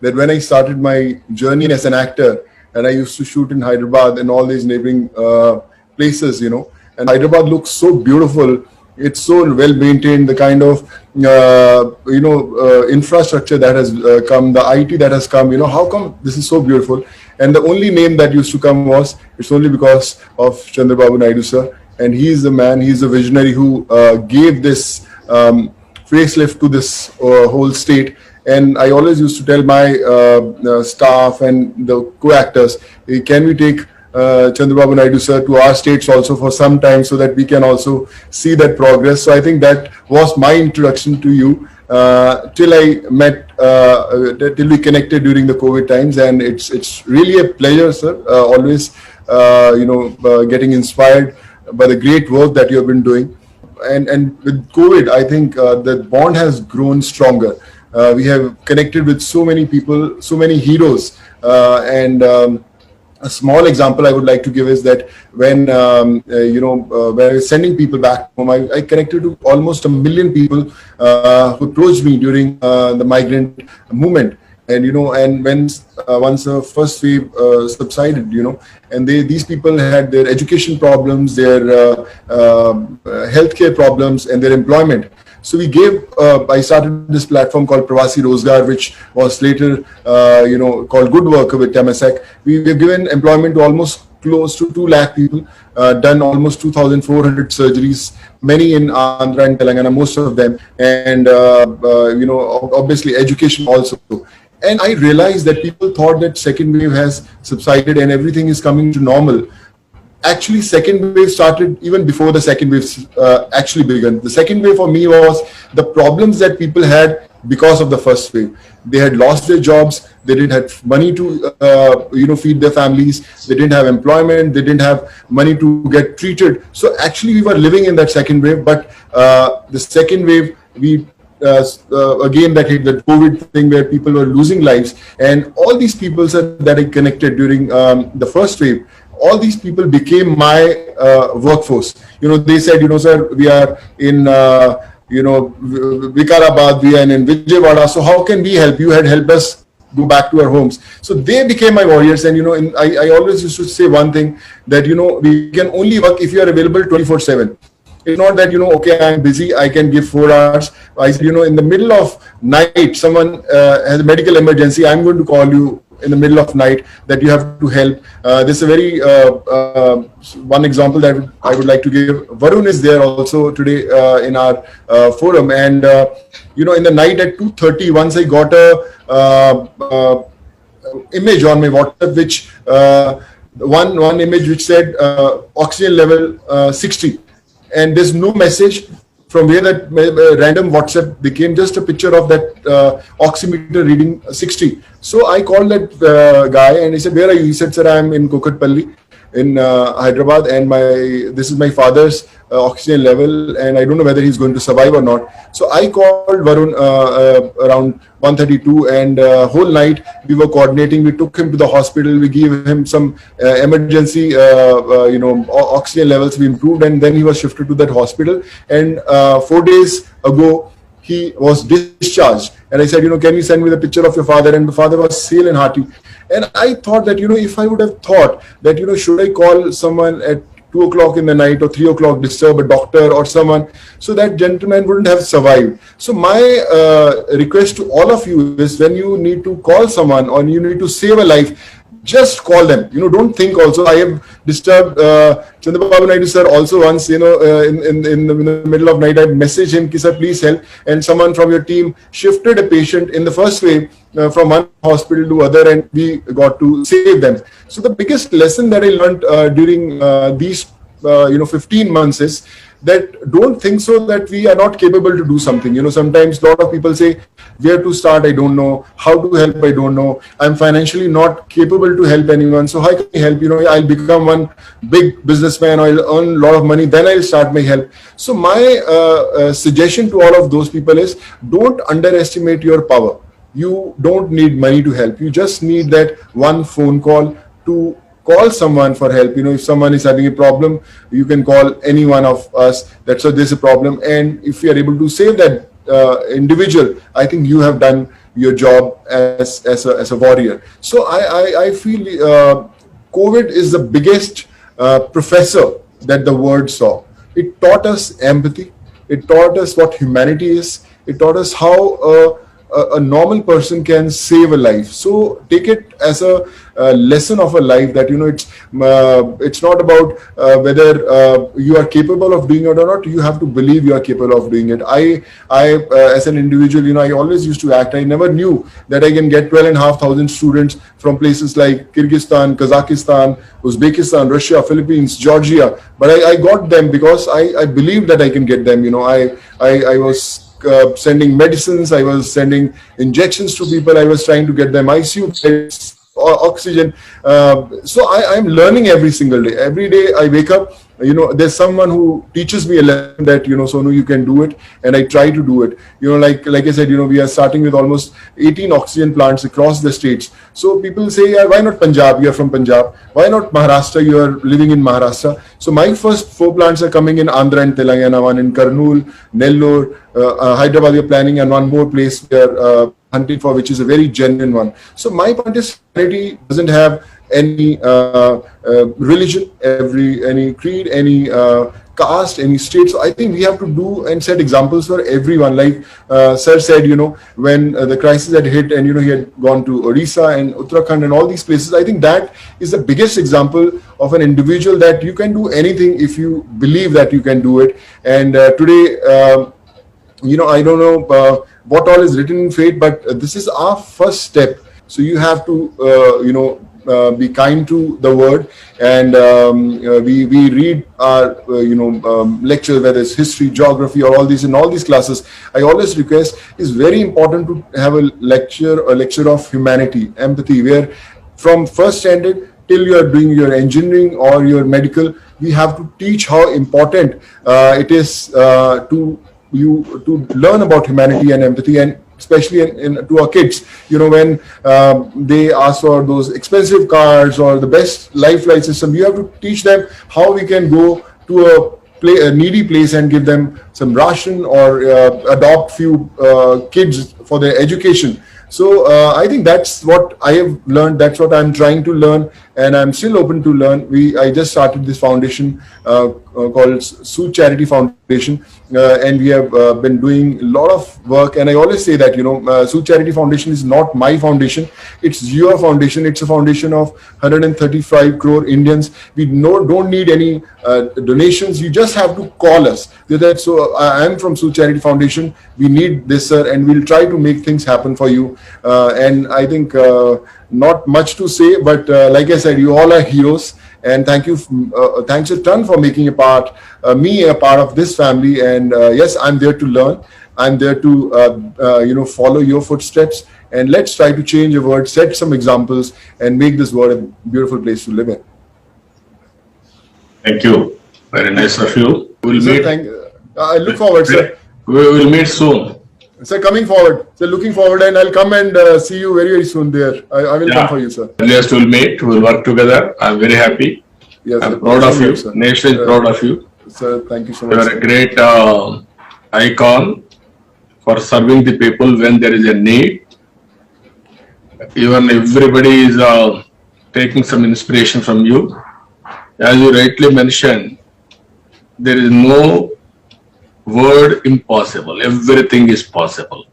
that when I started my journey as an actor, and I used to shoot in Hyderabad and all these neighboring places, and Hyderabad looks so beautiful. It's so well maintained. The kind of infrastructure that has come, the IT that has come. How come this is so beautiful? And the only name that used to come was, it's only because of Chandrababu Naidu sir, and he's the man, he's the visionary who gave this facelift to this whole state. And I always used to tell my staff and the co-actors, hey, can we take Chandrababu Naidu sir to our states also for some time, so that we can also see that progress. So I think that was my introduction to you till I met, till we connected during the COVID times. And it's really a pleasure, sir, always getting inspired by the great work that you have been doing. And with COVID, I think the bond has grown stronger. We have connected with so many people, so many heroes, and a small example I would like to give is that when when I was sending people back home, I connected to almost 1 million people who approached me during the migrant movement. And and when once the first wave subsided, and these people had their education problems, their healthcare problems, and their employment. So I started this platform called Pravasi Rozgar, which was later, called Good Worker with Temasek. We've given employment to almost close to 2 lakh people, done almost 2,400 surgeries, many in Andhra and Telangana, most of them. And, obviously education also. And I realized that people thought that second wave has subsided and everything is coming to normal. Actually, second wave started even before the second wave actually began. The second wave for me was the problems that people had because of the first wave. They had lost their jobs. They didn't have money to, feed their families. They didn't have employment. They didn't have money to get treated. So actually, we were living in that second wave. But the second wave, we again that hit the COVID thing where people were losing lives, and all these people that I connected during the first wave. All these people became my workforce. They said, sir, we are in, Vikarabad, we are in Vijayawada. So how can we help? You had helped us go back to our homes. So they became my warriors. And, I always used to say one thing that, we can only work if you are available 24/7. It's not that, okay, I'm busy, I can give 4 hours. I said, in the middle of night, someone has a medical emergency, I'm going to call you in the middle of night that you have to help. This is a very one example that I would like to give. Varun is there also today in our forum, and in the night at 2:30, once I got a image on my WhatsApp, which one image which said oxygen level 60, and there's no message. From where that random WhatsApp became just a picture of that oximeter reading 60. So I called that guy and he said, "Where are you?" He said, "Sir, I'm in Kokatpalli in Hyderabad, and this is my father's oxygen level, and I don't know whether he's going to survive or not." So I called Varun around 1:32, and whole night we were coordinating. We took him to the hospital. We gave him some emergency, oxygen levels. We improved, and then he was shifted to that hospital. And 4 days ago, he was discharged. And I said, can you send me the picture of your father? And the father was hale and hearty. And I thought that, if I would have thought that, should I call someone at 2 o'clock in the night or 3 o'clock, disturb a doctor or someone, so that gentleman wouldn't have survived. So my request to all of you is, when you need to call someone or you need to save a life, just call them. Don't think also. I have disturbed Chandrababu Naidu sir also once, in the middle of night. I messaged him, sir, please help. And someone from your team shifted a patient in the first wave from one hospital to other, and we got to save them. So the biggest lesson that I learned during these 15 months is that don't think so that we are not capable to do something. Sometimes a lot of people say, where to start, I don't know. How to help, I don't know. I'm financially not capable to help anyone. So how can I help? I'll become one big businessman, or I'll earn a lot of money, then I'll start my help. So my suggestion to all of those people is, don't underestimate your power. You don't need money to help. You just need that one phone call to call someone for help. If someone is having a problem, you can call any one of us. That's why there's a problem. And if you are able to save that individual, I think you have done your job as a warrior. So I feel COVID is the biggest professor that the world saw. It taught us empathy. It taught us what humanity is. It taught us how a normal person can save a life. So take it as a lesson of a life that, it's not about whether you are capable of doing it or not. You have to believe you are capable of doing it. I as an individual, I always used to act. I never knew that I can get 12,500 students from places like Kyrgyzstan, Kazakhstan, Uzbekistan, Russia, Philippines, Georgia. But I got them because I believed that I can get them. I was sending medicines, I was sending injections to people, I was trying to get them ICU beds, oxygen. So I'm learning every single day. Every day I wake up, there's someone who teaches me a lesson that, Sonu, you can do it, and I try to do it. Like I said, we are starting with almost 18 oxygen plants across the states. So people say, yeah, why not Punjab? You're from Punjab. Why not Maharashtra? You are living in Maharashtra. So my first 4 plants are coming in Andhra and Telangana, one in Kurnool, Nellore, Hyderabad. We are planning, and one more place we are hunting for, which is a very genuine one. So my point is, humanity doesn't have any religion, any creed, any caste, any state. So I think we have to do and set examples for everyone. Like Sir said, when the crisis had hit, and he had gone to Orissa and Uttarakhand and all these places, I think that is the biggest example of an individual that you can do anything if you believe that you can do it. And today, I don't know what all is written in fate, but this is our first step. So you have to, be kind to the word, and we read our lectures, whether it's history, geography, or all these classes. I always request, it's very important to have a lecture of humanity, empathy, where from first standard till you are doing your engineering or your medical, we have to teach how important it is to learn about humanity and empathy, and especially to our kids, when they ask for those expensive cars or the best lifeline system, you have to teach them how we can go to a needy place and give them some ration, or adopt few kids for their education. So I think that's what I have learned. That's what I'm trying to learn, and I'm still open to learn. I just started this foundation called Sood Charity Foundation, and we have been doing a lot of work. And I always say that Sood Charity Foundation is not my foundation; it's your foundation. It's a foundation of 135 crore Indians. We don't need any donations. You just have to call us. So I am from Sood Charity Foundation. We need this, sir, and we'll try to make things happen for you. And I think not much to say, but like I said, you all are heroes, and thank you, thanks a ton for making me a part of this family. And yes, I'm there to learn. I'm there to follow your footsteps, and let's try to change the world, set some examples, and make this world a beautiful place to live in. Thank you. Very nice of you. We'll meet. I look forward, sir. We will meet soon. Sir, coming forward. Sir, looking forward, and I'll come and see you very, very soon there. I will come for you, sir. Earliest we'll meet. We'll work together. I'm very happy. Yes, I'm proud of you. Sir. Nation is proud of you. Sir, thank you so much. You are a great icon for serving the people when there is a need. Even everybody is taking some inspiration from you. As you rightly mentioned, there is no word impossible. Everything is possible.